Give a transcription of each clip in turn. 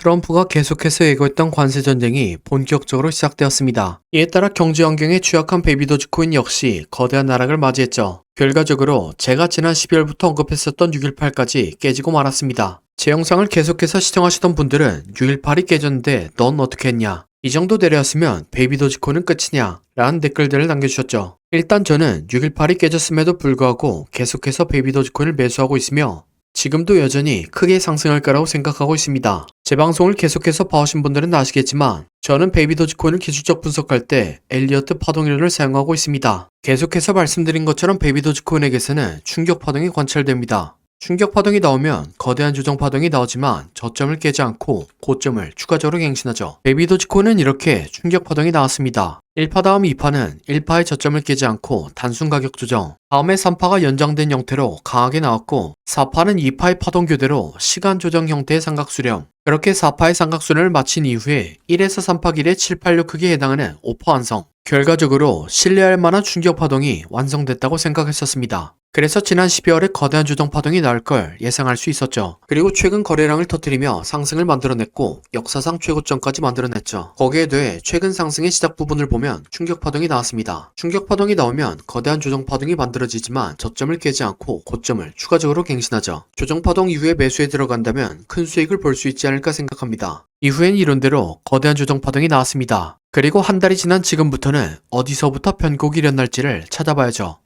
트럼프가 계속해서 예고했던 관세 전쟁이 본격적으로 시작되었습니다. 이에 따라 경제 환경에 취약한 베이비 도지코인 역시 거대한 하락을 맞이했죠. 결과적으로 제가 지난 12월부터 언급했었던 618까지 깨지고 말았습니다. 제 영상을 계속해서 시청하시던 분들은 618이 깨졌는데 넌 어떻게 했냐? 이 정도 내려왔으면 베이비 도지코인은 끝이냐? 라는 댓글들을 남겨주셨죠. 일단 저는 618이 깨졌음에도 불구하고 계속해서 베이비 도지코인을 매수하고 있으며 지금도 여전히 크게 상승할 거라고 생각하고 있습니다. 제 방송을 계속해서 봐오신 분들은 아시겠지만 저는 베이비 도지코인을 기술적 분석할 때 엘리어트 파동이론을 사용하고 있습니다. 계속해서 말씀드린 것처럼 베이비 도지코인에게서는 충격 파동이 관찰됩니다. 충격 파동이 나오면 거대한 조정 파동이 나오지만 저점을 깨지 않고 고점을 추가적으로 갱신하죠. 베이비 도지코인은 이렇게 충격 파동이 나왔습니다. 1파 다음 2파는 1파의 저점을 깨지 않고 단순 가격 조정, 다음에 3파가 연장된 형태로 강하게 나왔고 4파는 2파의 파동 교대로 시간 조정 형태의 삼각 수렴, 그렇게 4파의 삼각 수렴을 마친 이후에 1에서 3파 길의 7, 8, 6 크기에 해당하는 5파 완성, 결과적으로 신뢰할 만한 충격 파동이 완성됐다고 생각했었습니다. 그래서 지난 12월에 거대한 조정 파동이 나올 걸 예상할 수 있었죠. 그리고 최근 거래량을 터뜨리며 상승을 만들어냈고 역사상 최고점까지 만들어냈죠. 거기에 더해 최근 상승의 시작 부분을 보면 충격 파동이 나왔습니다. 충격 파동이 나오면 거대한 조정 파동이 만들어지지만 저점을 깨지 않고 고점을 추가적으로 갱신하죠. 조정 파동 이후에 매수에 들어간다면 큰 수익을 볼 수 있지 않을까 생각합니다. 이후엔 이론대로 거대한 조정 파동이 나왔습니다. 그리고 한 달이 지난 지금부터는 어디서부터 변곡이 일어날지를 찾아봐야죠.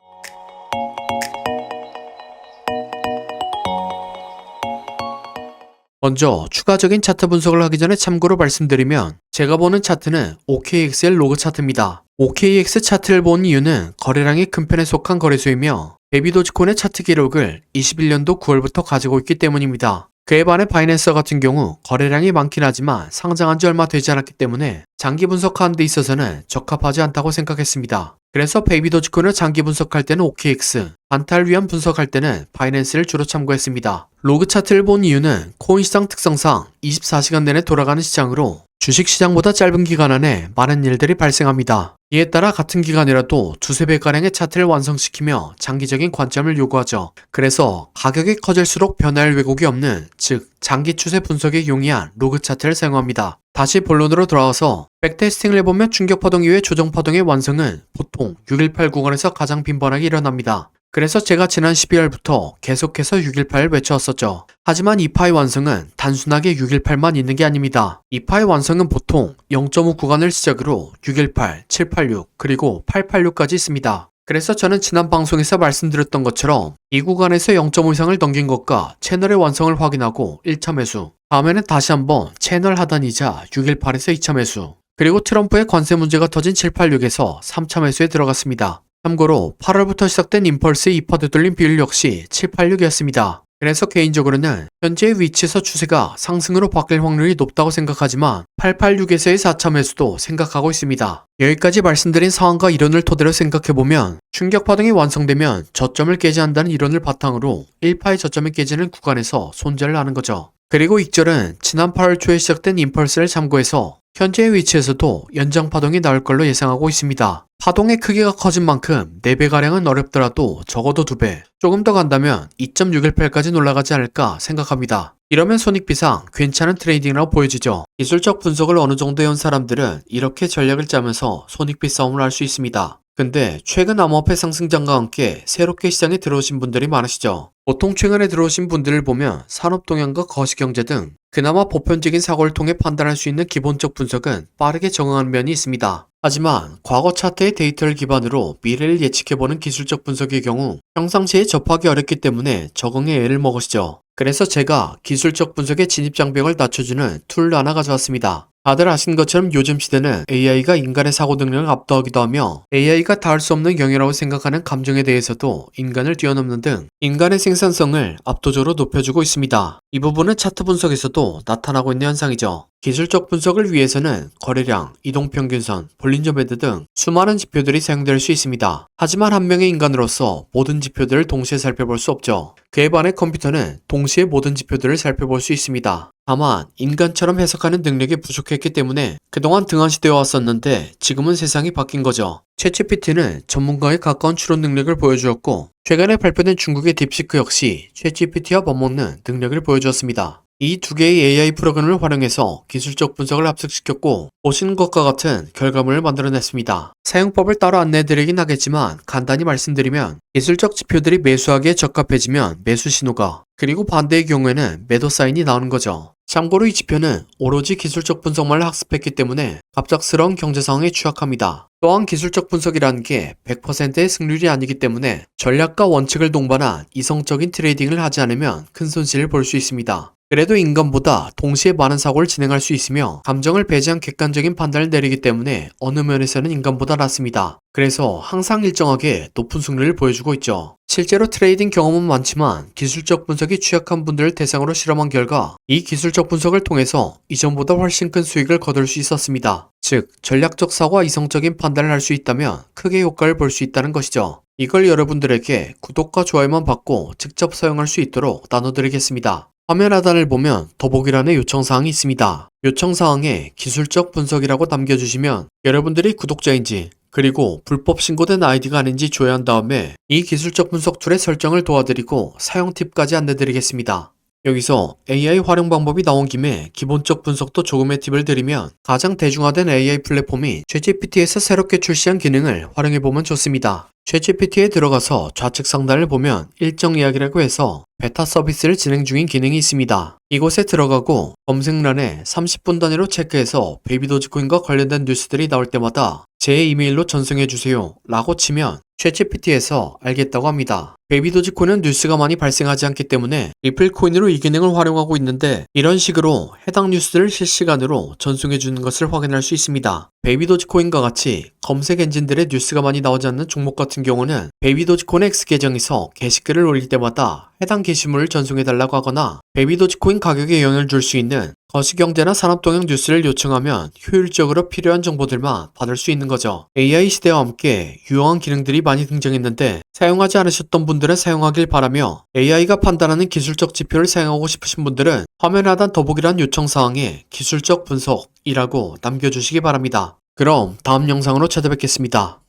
먼저 추가적인 차트 분석을 하기 전에 참고로 말씀드리면 제가 보는 차트는 OKXL 로그 차트입니다. OKX 차트를 본 이유는 거래량이 큰 편에 속한 거래소이며 베이비 도지코인의 차트 기록을 21년도 9월부터 가지고 있기 때문입니다. 그에 반해 바이낸스 같은 경우 거래량이 많긴 하지만 상장한 지 얼마 되지 않았기 때문에 장기 분석하는 데 있어서는 적합하지 않다고 생각했습니다. 그래서 베이비 도지코인을 장기 분석할 때는 OKX, 단타를 위한 분석할 때는 바이낸스를 주로 참고했습니다. 로그 차트를 본 이유는 코인 시장 특성상 24시간 내내 돌아가는 시장으로 주식시장보다 짧은 기간 안에 많은 일들이 발생합니다. 이에 따라 같은 기간이라도 두세 배가량의 차트를 완성시키며 장기적인 관점을 요구하죠. 그래서 가격이 커질수록 변화할 왜곡이 없는, 즉 장기 추세 분석에 용이한 로그 차트를 사용합니다. 다시 본론으로 돌아와서 백테스팅을 해보면 충격파동 이후의 조정파동의 완성은 보통 618 구간에서 가장 빈번하게 일어납니다. 그래서 제가 지난 12월부터 계속해서 618을 외쳐왔었죠. 하지만 2파의 완성은 단순하게 618만 있는 게 아닙니다. 2파의 완성은 보통 0.5 구간을 시작으로 618, 786, 그리고 886까지 있습니다. 그래서 저는 지난 방송에서 말씀드렸던 것처럼 이 구간에서 0.5 이상을 넘긴 것과 채널의 완성을 확인하고 1차 매수, 다음에는 다시 한번 채널 하단이자 618에서 2차 매수, 그리고 트럼프의 관세 문제가 터진 786에서 3차 매수에 들어갔습니다. 참고로 8월부터 시작된 임펄스의 2파 되돌림 비율 역시 786이었습니다. 그래서 개인적으로는 현재의 위치에서 추세가 상승으로 바뀔 확률이 높다고 생각하지만 886에서의 4차 매수도 생각하고 있습니다. 여기까지 말씀드린 상황과 이론을 토대로 생각해보면 충격 파동이 완성되면 저점을 깨지 한다는 이론을 바탕으로 1파의 저점이 깨지는 구간에서 손절을 하는 거죠. 그리고 익절은 지난 8월 초에 시작된 임펄스를 참고해서 현재의 위치에서도 연장 파동이 나올 걸로 예상하고 있습니다. 파동의 크기가 커진 만큼 4배가량은 어렵더라도 적어도 2배, 조금 더 간다면 2.618까지 올라가지 않을까 생각합니다. 이러면 손익비상 괜찮은 트레이딩이라고 보여지죠. 기술적 분석을 어느 정도 해온 사람들은 이렇게 전략을 짜면서 손익비 싸움을 할 수 있습니다. 근데 최근 암호화폐 상승장과 함께 새롭게 시장에 들어오신 분들이 많으시죠. 보통 최근에 들어오신 분들을 보면 산업동향과 거시경제 등 그나마 보편적인 사고를 통해 판단할 수 있는 기본적 분석은 빠르게 적응하는 면이 있습니다. 하지만 과거 차트의 데이터를 기반으로 미래를 예측해보는 기술적 분석의 경우 평상시에 접하기 어렵기 때문에 적응에 애를 먹으시죠. 그래서 제가 기술적 분석의 진입장벽을 낮춰주는 툴 하나 가져왔습니다. 다들 아신 것처럼 요즘 시대는 AI가 인간의 사고 능력을 압도하기도 하며 AI가 닿을 수 없는 영역이라고 생각하는 감정에 대해서도 인간을 뛰어넘는 등 인간의 생산성을 압도적으로 높여주고 있습니다. 이 부분은 차트 분석에서도 나타나고 있는 현상이죠. 기술적 분석을 위해서는 거래량, 이동평균선, 볼린저 밴드 등 수많은 지표들이 사용될 수 있습니다. 하지만 한 명의 인간으로서 모든 지표들을 동시에 살펴볼 수 없죠. 그에 반해 컴퓨터는 동시에 모든 지표들을 살펴볼 수 있습니다. 다만 인간처럼 해석하는 능력이 부족했기 때문에 그동안 등한시되어 왔었는데 지금은 세상이 바뀐 거죠. 챗GPT는 전문가에 가까운 추론 능력을 보여주었고 최근에 발표된 중국의 딥시크 역시 챗GPT와 맞먹는 능력을 보여주었습니다. 이 두 개의 AI 프로그램을 활용해서 기술적 분석을 합숙시켰고 보시는 것과 같은 결과물을 만들어냈습니다. 사용법을 따로 안내해드리긴 하겠지만 간단히 말씀드리면 기술적 지표들이 매수하기에 적합해지면 매수 신호가, 그리고 반대의 경우에는 매도 사인이 나오는 거죠. 참고로 이 지표는 오로지 기술적 분석만을 학습했기 때문에 갑작스러운 경제 상황에 취약합니다. 또한 기술적 분석이라는 게 100%의 승률이 아니기 때문에 전략과 원칙을 동반한 이성적인 트레이딩을 하지 않으면 큰 손실을 볼 수 있습니다. 그래도 인간보다 동시에 많은 사고를 진행할 수 있으며 감정을 배제한 객관적인 판단을 내리기 때문에 어느 면에서는 인간보다 낫습니다. 그래서 항상 일정하게 높은 승률을 보여주고 있죠. 실제로 트레이딩 경험은 많지만 기술적 분석이 취약한 분들을 대상으로 실험한 결과 이 기술적 분석을 통해서 이전보다 훨씬 큰 수익을 거둘 수 있었습니다. 즉, 전략적 사고와 이성적인 판단을 할 수 있다면 크게 효과를 볼 수 있다는 것이죠. 이걸 여러분들에게 구독과 좋아요만 받고 직접 사용할 수 있도록 나눠드리겠습니다. 화면 하단을 보면 더보기란에 요청사항이 있습니다. 요청사항에 기술적 분석이라고 남겨주시면 여러분들이 구독자인지 그리고 불법 신고된 아이디가 아닌지 조회한 다음에 이 기술적 분석 툴의 설정을 도와드리고 사용 팁까지 안내드리겠습니다. 여기서 AI 활용 방법이 나온 김에 기본적 분석도 조금의 팁을 드리면 가장 대중화된 AI 플랫폼이 챗GPT에서 새롭게 출시한 기능을 활용해보면 좋습니다. 챗GPT에 들어가서 좌측 상단을 보면 일정 이야기라고 해서 베타 서비스를 진행 중인 기능이 있습니다. 이곳에 들어가고 검색란에 30분 단위로 체크해서 베이비도지코인과 관련된 뉴스들이 나올 때마다 제 이메일로 전송해주세요 라고 치면 챗GPT에서 알겠다고 합니다. 베이비도지코인은 뉴스가 많이 발생하지 않기 때문에 리플코인으로 이 기능을 활용하고 있는데 이런 식으로 해당 뉴스들을 실시간으로 전송해주는 것을 확인할 수 있습니다. 베이비도지코인과 같이 검색 엔진들의 뉴스가 많이 나오지 않는 종목 같은 경우는 베이비도지코인 X 계정에서 게시글을 올릴 때마다 해당 게시물을 전송해달라고 하거나 베이비도지코인 가격에 영향을 줄 수 있는 거시경제나 산업동향 뉴스를 요청하면 효율적으로 필요한 정보들만 받을 수 있는 거죠. AI 시대와 함께 유용한 기능들이 많이 등장했는데 사용하지 않으셨던 분들은 사용하길 바라며 AI가 판단하는 기술적 지표를 사용하고 싶으신 분들은 화면 하단 더보기란 요청사항에 기술적 분석이라고 남겨주시기 바랍니다. 그럼 다음 영상으로 찾아뵙겠습니다.